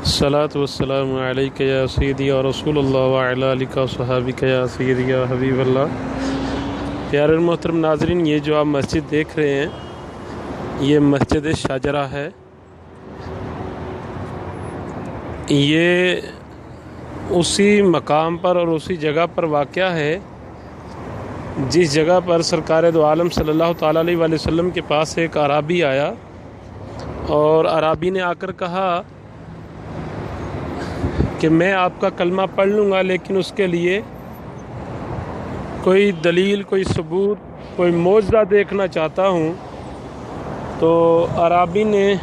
الصلاۃ والسلام علیک یا سیدی یا رسول اللہ وعلی آلک و صحابک یا سیدی یا حبیب اللہ۔ پیارے محترم ناظرین، یہ جو آپ مسجد دیکھ رہے ہیں یہ مسجد شاہجرہ ہے۔ یہ اسی مقام پر اور اسی جگہ پر واقع ہے جس جگہ پر سرکار دو عالم صلی اللہ تعالیٰ علیہ وآلہ وسلم کے پاس ایک اعرابی آیا اور اعرابی نے آ کر کہا کہ میں آپ کا کلمہ پڑھ لوں گا، لیکن اس کے لیے کوئی دلیل، کوئی ثبوت، کوئی معجزہ دیکھنا چاہتا ہوں۔ تو اعرابی نے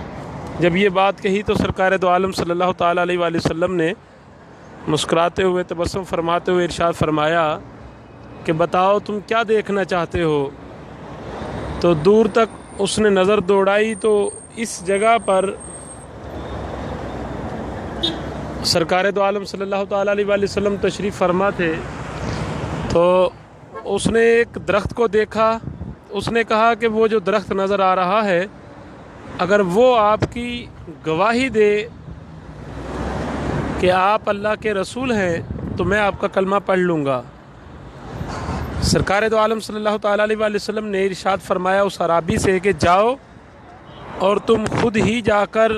جب یہ بات کہی تو سرکار دو عالم صلی اللہ تعالیٰ علیہ وآلہ وسلم نے مسکراتے ہوئے، تبسم فرماتے ہوئے ارشاد فرمایا کہ بتاؤ تم کیا دیکھنا چاہتے ہو۔ تو دور تک اس نے نظر دوڑائی تو اس جگہ پر سرکار دو عالم صلی اللہ تعالیٰ علیہ وآلہ وسلم تشریف فرما تھے۔ تو اس نے ایک درخت کو دیکھا، اس نے کہا کہ وہ جو درخت نظر آ رہا ہے اگر وہ آپ کی گواہی دے کہ آپ اللہ کے رسول ہیں تو میں آپ کا کلمہ پڑھ لوں گا۔ سرکار دو عالم صلی اللہ تعالیٰ علیہ وآلہ وسلم نے ارشاد فرمایا اس اعرابی سے کہ جاؤ اور تم خود ہی جا کر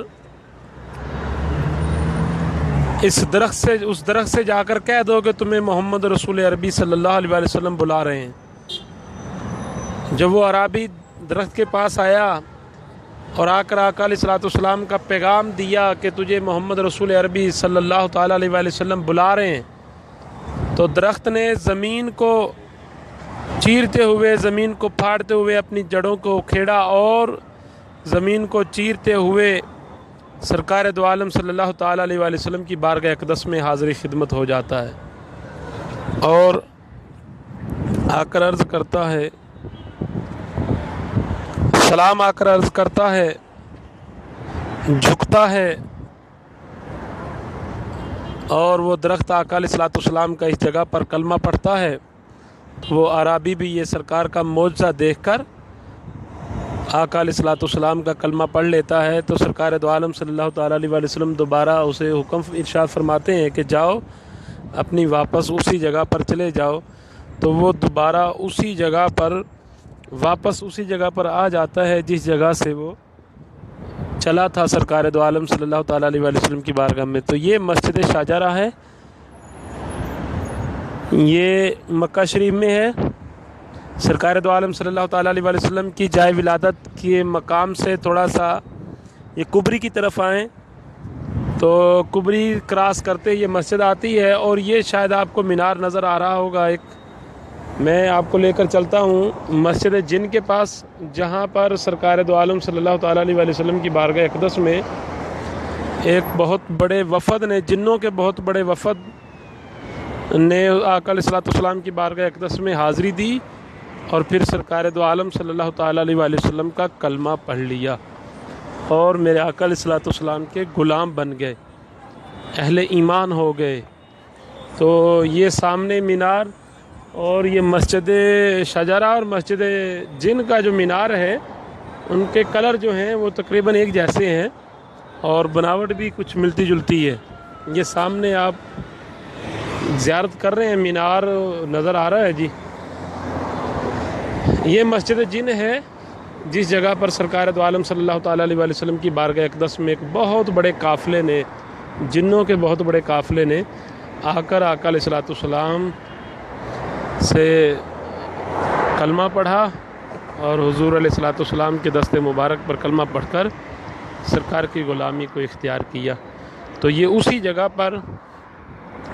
اس درخت سے جا کر کہہ دو کہ تمہیں محمد رسول عربی صلی اللہ علیہ وآلہ وسلم بلا رہے ہیں۔ جب وہ اعرابی درخت کے پاس آیا اور آ کر آقا علیہ الصلوۃ والسلام کا پیغام دیا کہ تجھے محمد رسول عربی صلی اللہ تعالیٰ علیہ وآلہ وسلم بلا رہے ہیں، تو درخت نے زمین کو چیرتے ہوئے، زمین کو پھاڑتے ہوئے اپنی جڑوں کو کھیڑا اور زمین کو چیرتے ہوئے سرکار دو عالم صلی اللہ تعالیٰ علیہ وآلہ وسلم کی بارگاہ اقدس میں حاضر خدمت ہو جاتا ہے اور آ کر عرض کرتا ہے، سلام آ کر عرض کرتا ہے، جھکتا ہے، اور وہ درخت آقا علیہ الصلوۃ والسلام کا اس جگہ پر کلمہ پڑھتا ہے۔ تو وہ اعرابی بھی یہ سرکار کا معجزہ دیکھ کر آقا علیہ الصلوۃ والسلام کا کلمہ پڑھ لیتا ہے۔ تو سرکار دو عالم صلی اللہ تعالیٰ علیہ وآلہ وسلم دوبارہ اسے حکم ارشاد فرماتے ہیں کہ جاؤ اپنی واپس اسی جگہ پر چلے جاؤ۔ تو وہ دوبارہ اسی جگہ پر واپس اسی جگہ پر آ جاتا ہے جس جگہ سے وہ چلا تھا سرکار دو عالم صلی اللہ تعالیٰ علیہ وآلہ وسلم کی بارگاہ میں۔ تو یہ مسجد شاہجرہ ہے، یہ مکہ شریف میں ہے۔ سرکار دو عالم صلی اللہ تعالیٰ علیہ وآلہ وسلم کی جائے ولادت کے مقام سے تھوڑا سا یہ کبری کی طرف آئیں تو کبری کراس کرتے یہ مسجد آتی ہے، اور یہ شاید آپ کو مینار نظر آ رہا ہوگا۔ ایک میں آپ کو لے کر چلتا ہوں مسجد جن کے پاس، جہاں پر سرکار دو عالم صلی اللہ تعالیٰ علیہ وآلہ وسلم کی بارگاہ اقدس میں ایک بہت بڑے وفد نے، جنوں کے بہت بڑے وفد نے آقا علیہ الصلوۃ والسلام کی بارگاہ اقدس میں حاضری دی اور پھر سرکار دو عالم صلی اللہ تعالیٰ علیہ وآلہ وسلم کا کلمہ پڑھ لیا اور میرے آقا علیہ الصلوۃ والسلام کے غلام بن گئے، اہل ایمان ہو گئے۔ تو یہ سامنے مینار اور یہ مسجد شاہجرہ اور مسجد جن کا جو مینار ہے ان کے کلر جو ہیں وہ تقریباً ایک جیسے ہیں اور بناوٹ بھی کچھ ملتی جلتی ہے۔ یہ سامنے آپ زیارت کر رہے ہیں، مینار نظر آ رہا ہے جی۔ یہ مسجد جن ہے جس جگہ پر سرکار دو عالم صلی اللہ تعالیٰ علیہ وآلہ وسلم کی بارگاہ اقدس میں ایک بہت بڑے قافلے نے، جنوں کے بہت بڑے قافلے نے آ کر آقا علیہ الصلوۃ والسلام سے کلمہ پڑھا اور حضور علیہ الصلوۃ والسلام کے دست مبارک پر کلمہ پڑھ کر سرکار کی غلامی کو اختیار کیا۔ تو یہ اسی جگہ پر،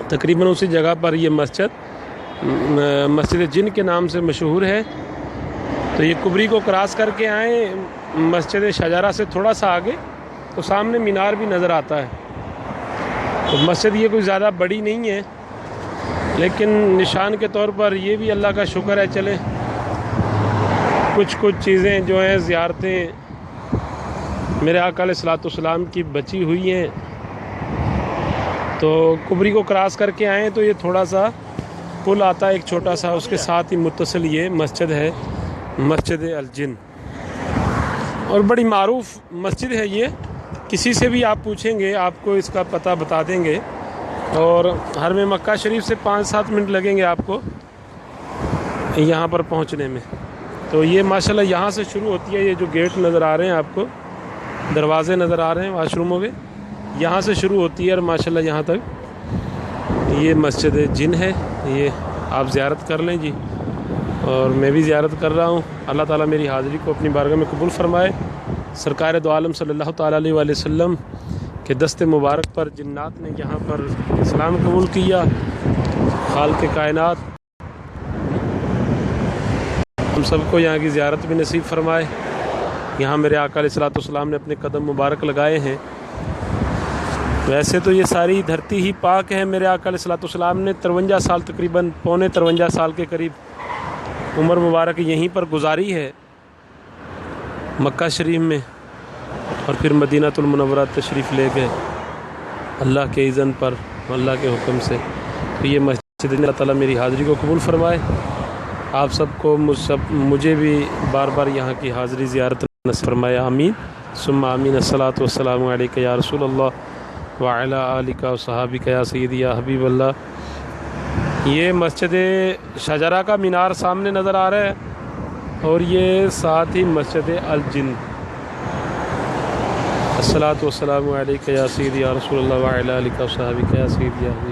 تقریباً اسی جگہ پر یہ مسجد جن کے نام سے مشہور ہے۔ تو یہ کبری کو کراس کر کے آئیں مسجد شاہجرہ سے تھوڑا سا آگے تو سامنے مینار بھی نظر آتا ہے۔ تو مسجد یہ کوئی زیادہ بڑی نہیں ہے، لیکن نشان کے طور پر یہ بھی اللہ کا شکر ہے، چلے کچھ چیزیں جو ہیں، زیارتیں میرے آقا علیہ الصلوۃ والسلام کی بچی ہوئی ہیں۔ تو کبری کو کراس کر کے آئیں تو یہ تھوڑا سا پل آتا ہے ایک چھوٹا سا، اس کے ساتھ ہی متصل یہ مسجد ہے، مسجد الجن، اور بڑی معروف مسجد ہے یہ، کسی سے بھی آپ پوچھیں گے آپ کو اس کا پتہ بتا دیں گے، اور حرم مکہ شریف سے 5-7 منٹ لگیں گے آپ کو یہاں پر پہنچنے میں۔ تو یہ ماشاءاللہ یہاں سے شروع ہوتی ہے، یہ جو گیٹ نظر آ رہے ہیں آپ کو، دروازے نظر آ رہے ہیں واش روموں کے، یہاں سے شروع ہوتی ہے اور ماشاءاللہ یہاں تک یہ مسجد جن ہے، یہ آپ زیارت کر لیں جی، اور میں بھی زیارت کر رہا ہوں۔ اللہ تعالیٰ میری حاضری کو اپنی بارگاہ میں قبول فرمائے۔ سرکار دو عالم صلی اللہ تعالیٰ علیہ وآلہ وسلم کے دست مبارک پر جنات نے یہاں پر اسلام قبول کیا۔ خالق کائنات ہم سب کو یہاں کی زیارت بھی نصیب فرمائے۔ یہاں میرے آقا علیہ الصلوۃ والسلام نے اپنے قدم مبارک لگائے ہیں۔ ویسے تو یہ ساری دھرتی ہی پاک ہے۔ میرے آقا علیہ الصلوۃ والسلام نے 53 سال، تقریباً 53 سال کے قریب عمر مبارک یہیں پر گزاری ہے، مکہ شریف میں، اور پھر مدینہ المنورہ تشریف لے گئے اللہ کے اذن پر، اللہ کے حکم سے۔ تو یہ مسجد، اللہ تعالیٰ میری حاضری کو قبول فرمائے۔ آپ سب کو مجھے بھی بار بار یہاں کی حاضری زیارت نصیب فرمائے، آمین ثم آمین۔ الصلاۃ والسلام علیک یا رسول اللہ وعلی آلک و صحابک یا سیدی یا حبیب اللہ۔ یہ مسجد شجرہ کا مینار سامنے نظر آ رہا ہے، اور یہ ساتھ ہی مسجد الجن۔ الصلاۃ والسلام علیک یا سیدی یا رسول اللہ وعلی آلک و صحابک یا سیدی یا حبیب